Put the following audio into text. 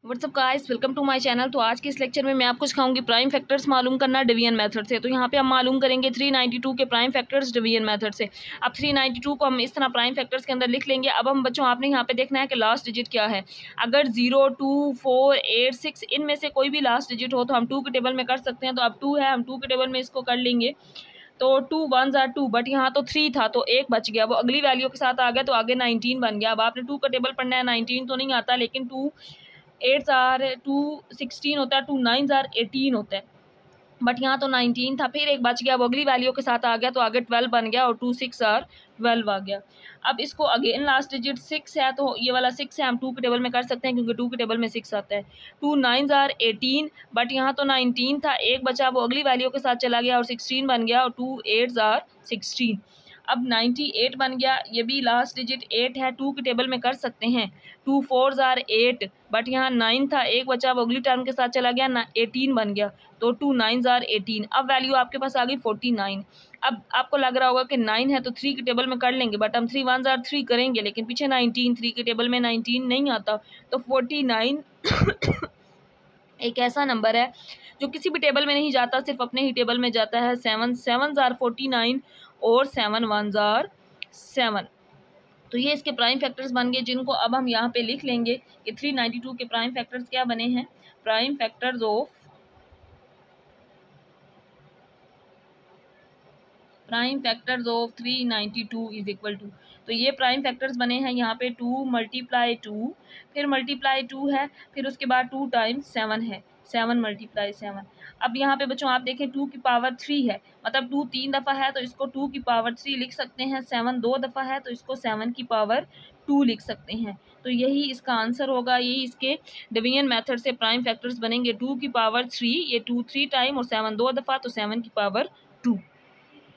WhatsApp guys, welcome to my channel. तो आज के इस लेक्चर में मैं आपको सिखाऊंगी प्राइम फैक्टर्स मालूम करना डिवीजन मेथड से। तो यहाँ पे हम मालूम करेंगे 392 के प्राइम फैक्टर्स डिवीजन मेथड से। अब 392 को हम इस तरह प्राइम फैक्टर्स के अंदर लिख लेंगे। अब हम बच्चों आपने यहाँ पे देखना है कि लास्ट डिजिट क्या है। अगर 0, 2, 4, 8, 6 इनमें से कोई भी लास्ट डिजिट हो तो हम 2 के टेबल में कर सकते हैं। तो अब 2 है, हम 2 के टेबल में इसको कर लेंगे। तो 2 1s are 2, बट यहाँ तो 3 था तो 1 बच गया, वो अगली वैल्यू के साथ आ गया तो आगे 19 बन गया। अब आपने 2 का टेबल पढ़ना है, 19 तो नहीं आता, लेकिन 2 8s are 2 16 होता है, 2 9s are 18 होता है, बट यहाँ तो 19 था, फिर एक बच गया, वो अगली वैल्यू के साथ आ गया तो आगे 12 बन गया और 2 6 are 12 आ गया। अब इसको अगेन लास्ट डिजिट 6 है तो ये वाला 6 है, हम 2 के टेबल में कर सकते हैं क्योंकि 2 के टेबल में 6 आता है। 2 9s are 18, बट यहाँ तो 19 था, एक बचा, वो अगली वैल्यू के साथ चला गया और 16 बन गया और 2 8s are 16। अब 98 बन गया, ये भी लास्ट डिजिट 8 है, 2 के टेबल में कर सकते हैं। 2 4s are 8, बट यहाँ 9 था, एक बचा, वो अगली टर्म के साथ चला गया, 18 बन गया तो 2 9s are 18। अब वैल्यू आपके पास आ गई 49। अब आपको लग रहा होगा कि 9 है तो 3 के टेबल में कर लेंगे, बट हम 3 1s are 3 करेंगे, लेकिन पीछे 19, 3 के टेबल में 19 नहीं आता तो 49 एक ऐसा नंबर है जो किसी भी टेबल में नहीं जाता, सिर्फ अपने ही टेबल में जाता है। 7 7s are 49 और 7 1s are 7। तो ये इसके प्राइम फैक्टर्स बन गए, जिनको अब हम यहाँ पे लिख लेंगे कि 392 के प्राइम फैक्टर्स क्या बने हैं। Prime factors of 392 is equal to, तो ये प्राइम फैक्टर्स बने हैं यहाँ पे 2 × 2, फिर मल्टीप्लाई 2 है, फिर उसके बाद 2 टाइम्स 7 है, 7 × 7। अब यहाँ पे बच्चों आप देखें 2 की पावर 3 है, मतलब 2 3 दफ़ा है तो इसको 2 की पावर 3 लिख सकते हैं। 7 2 दफ़ा है तो इसको 7 की पावर 2 लिख सकते हैं। तो यही इसका आंसर होगा, यही इसके डिवीजन मेथड से प्राइम फैक्टर्स बनेंगे। 2 की पावर 3, ये 2 3 टाइम और 7 2 दफ़ा तो 7 की पावर 2।